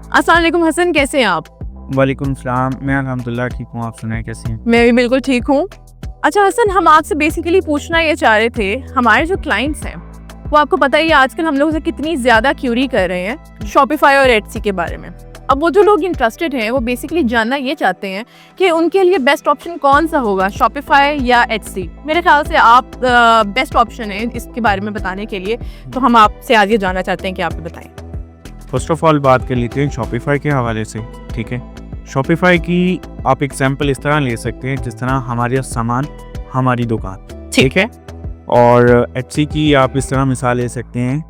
अस्सलाम वालेकुम हसन, कैसे हैं आप? वालेकुम सलाम। मैं अल्हम्दुलिल्लाह ठीक हूँ, आप सुनाएं कैसी हैं? मैं भी बिल्कुल ठीक हूँ। अच्छा हसन, हम आपसे बेसिकली पूछना ये चाह रहे थे, हमारे जो क्लाइंट्स हैं वो आपको पता ही है आजकल हम लोग से कितनी ज़्यादा क्यूरी कर रहे हैं शॉपिफाई और एटसी के बारे में। अब वो जो लोग इंटरेस्टेड हैं वो बेसिकली जानना ये चाहते हैं कि उनके लिए बेस्ट ऑप्शन कौन सा होगा, शॉपिफाई या एटसी। मेरे ख्याल से आप बेस्ट ऑप्शन है इसके बारे में बताने के लिए, तो हम आपसे आज ये जानना चाहते हैं कि आप बताएं। फर्स्ट ऑफ ऑल बात कर लेते हैं शॉपिफाई के हवाले से। ठीक है, शॉपिफाई की आप एग्जांपल इस तरह ले सकते हैं जिस तरह हमारा सामान हमारी दुकान, ठीक है। और एटसी की आप इस तरह मिसाल ले सकते हैं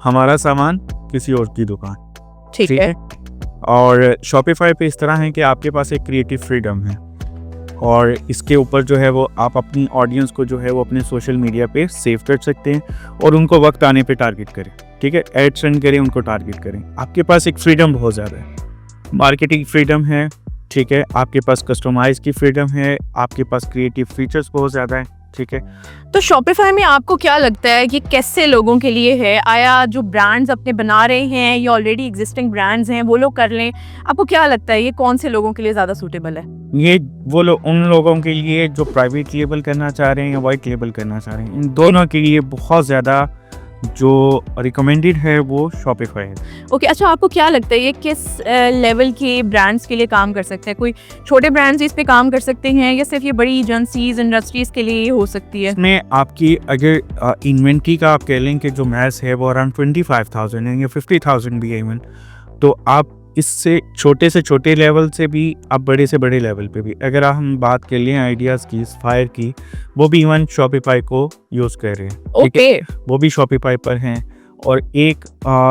हमारा सामान किसी और की दुकान, ठीक है। और शॉपिफाई पे इस तरह है कि आपके पास एक क्रिएटिव फ्रीडम है और इसके ऊपर जो है वो आप अपनी ऑडियंस को जो है वो अपने सोशल मीडिया पे सेव कर सकते हैं और उनको वक्त आने पे टारगेट करें। ठीक है, एड्स रन करें, उनको टारगेट करें। आपके पास एक फ्रीडम बहुत ज़्यादा है, मार्केटिंग फ्रीडम है, ठीक है, आपके पास कस्टमाइज की फ्रीडम है, आपके पास क्रिएटिव फीचर्स बहुत ज़्यादा है। ठीक है, तो शॉपिफाई में आपको क्या लगता है कि कैसे लोगों के लिए है? आया जो ब्रांड्स अपने बना रहे हैं या ऑलरेडी एग्जिस्टिंग ब्रांड्स हैं वो लोग कर लें? आपको क्या लगता है ये कौन से लोगों के लिए ज़्यादा सूटेबल है? ये वो लोग उन लोगों के लिए जो प्राइवेट लेबल करना चाह रहे हैं या वाइट लेबल करना चाह रहे हैं, इन दोनों के लिए बहुत ज़्यादा जो रिकमेंडेड है वो शॉपिफाई है। ओके, अच्छा आपको क्या लगता है ये किस लेवल के ब्रांड्स के लिए काम कर सकते हैं? कोई छोटे ब्रांड्स इस पे काम कर सकते हैं या सिर्फ ये बड़ी एजेंसीज इंडस्ट्रीज के लिए हो सकती है? इसमें आपकी अगर इन्वेंट्री का आप कह लें कि जो मैस है वो अराउंड 25,000 है या 50,000 भी है इवन, तो आप इससे छोटे लेवल से भी आप बड़े से बड़े लेवल पे भी अगर हम बात कर लें आइडियाज़ की, फायर की, वो भी इवन शॉपिफाई को यूज़ कर रहे हैं। ओके, वो भी शॉपिफाई पर हैं। और एक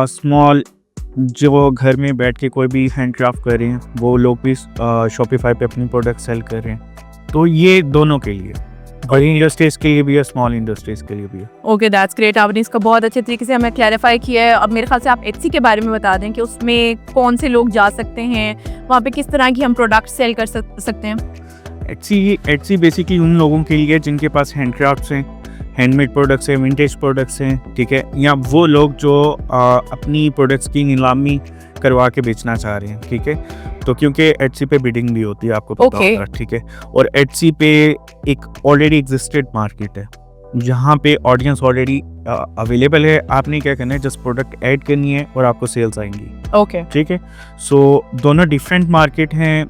स्मॉल जो घर में बैठ के कोई भी हैंडक्राफ्ट कर रहे हैं वो लोग भी शॉपिफाई पे अपनी प्रोडक्ट सेल कर रहे हैं। तो ये दोनों के लिए, बड़ी इंडस्ट्रीज के लिए भी है, स्मॉल इंडस्ट्रीज के लिए भी है। Okay, that's great. आपने इसका बहुत अच्छे तरीके से हमें क्लैरिफाई किया है। अब मेरे ख्याल से आप एटसी के बारे में बता दें कि उसमें कौन से लोग जा सकते हैं, वहाँ पे किस तरह की हम प्रोडक्ट सेल कर सकते हैं? एटसी बेसिकली उन लोगों के लिए जिनके पास हैंडक्राफ्ट्स हैं, हैंडमेड प्रोडक्ट्स हैं, विंटेज प्रोडक्ट्स हैं, ठीक है, या वो लोग जो अपनी प्रोडक्ट्स की नीलामी करवा के बेचना चाह रहे हैं। ठीक है, तो क्योंकि एटसी पे बिडिंग भी होती है, आपको पता होगा, ठीक है। और एटसी पे एक ऑलरेडी एग्जिस्टेड मार्केट है जहाँ पे ऑडियंस ऑलरेडी अवेलेबल है। आपने क्या करना है, जस्ट प्रोडक्ट ऐड करनी है और आपको सेल्स आएंगी। ओके, ठीक है। सो दोनों डिफरेंट मार्केट हैं,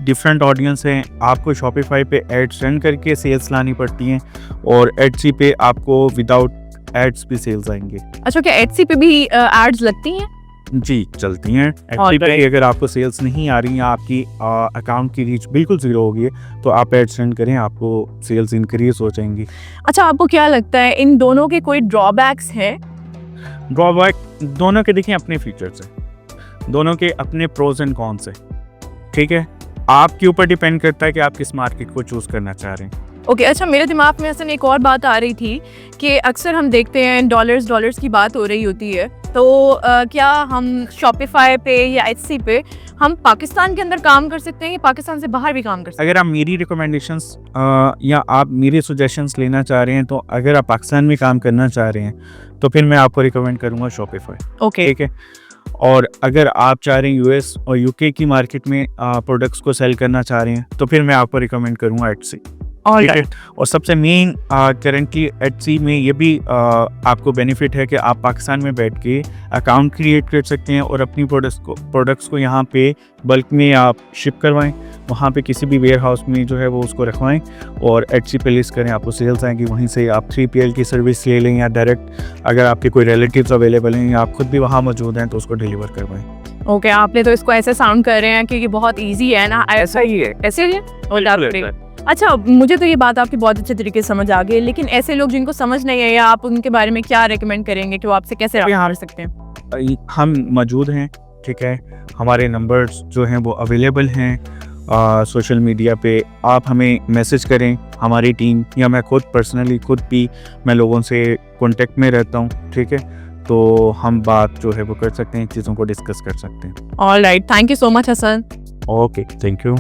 डिफरेंट ऑडियंस हैं। आपको शॉपिफाई पे एड्स रन करके सेल्स लानी पड़ती हैं और एटसी पे आपको विदाउट एड्स भी सेल्स आएंगे। अच्छा, क्या एटसी पे भी एड्स लगती हैं? जी, चलती हैं। एटसी पे अगर आपको सेल्स नहीं आ रही हैं, आपकी अकाउंट की रीच बिल्कुल ज़ीरो होगी है, तो आप एड्स रन करें, आपको सेल्स इंक्रीज हो जाएंगी। अच्छा, आपको क्या लगता है इन दोनों के कोई ड्रॉबैक्स हैं? ड्रॉबैक दोनों के देखिए अपने फीचर्स हैं, दोनों के अपने प्रोज एंड कॉन्स हैं। ठीक है, आपके ऊपर डिपेंड करता है कि आप किस मार्केट को चूज़ करना चाह रहे हैं। ओके, अच्छा मेरे दिमाग में हसन एक और बात आ रही थी कि अक्सर हम देखते हैं डॉलर्स की बात हो रही होती है, तो क्या हम शॉपिफाई पे या एटसी पे हम पाकिस्तान के अंदर काम कर सकते हैं या पाकिस्तान से बाहर भी काम कर सकते हैं? अगर आप मेरी रिकमेंडेशंस या आप मेरे सजेशंस लेना चाह रहे हैं, तो अगर आप पाकिस्तान में काम करना चाह रहे हैं तो फिर मैं आपको रिकमेंड करूँगा शॉपिफाई। ओके, ठीक है। और अगर आप चाह रहे हैं यूएस और यूके की मार्केट में प्रोडक्ट्स को सेल करना चाह रहे हैं तो फिर मैं आपको रिकमेंड करूँगा एटसी। और सबसे मेन करेंटली एटसी में ये भी आपको बेनिफिट है कि आप पाकिस्तान में बैठ के अकाउंट क्रिएट कर सकते हैं और अपनी प्रोडक्ट्स को यहाँ पे बल्क में आप शिप करवाएं, वहाँ पे किसी भी वेयर हाउस में जो है वो उसको रखवाएं और एटसी पे लिस्ट करें, आपको सेल्स आएंगी। वहीं से आप 3PL की सर्विस ले लें या डायरेक्ट अगर आपके कोई रिलेटिव्स अवेलेबल हैं या आप खुद भी वहाँ मौजूद हैं तो उसको डिलीवर करवाएं। ओके, आपने तो इसको ऐसे साउंड कर रहे हैं कि ये बहुत ईजी है ना? ऐसा ही है, ऐसे ही है। अच्छा, मुझे तो ये बात आपकी बहुत अच्छे तरीके से समझ आ गई, लेकिन ऐसे लोग जिनको समझ नहीं है, या आप उनके बारे में क्या रेकमेंड करेंगे कि वो आपसे कैसे रब्ता कर सकते हैं? हम मौजूद हैं, ठीक है, हमारे नंबर्स जो हैं वो अवेलेबल हैं सोशल मीडिया पे। आप हमें मैसेज करें, हमारी टीम या मैं खुद पर्सनली भी मैं लोगों से कांटेक्ट में रहता हूँ। ठीक है, तो हम बात जो है वो कर सकते हैं, चीज़ों को डिस्कस कर सकते हैं। Alright, thank you so much Hasan. Okay, thank you.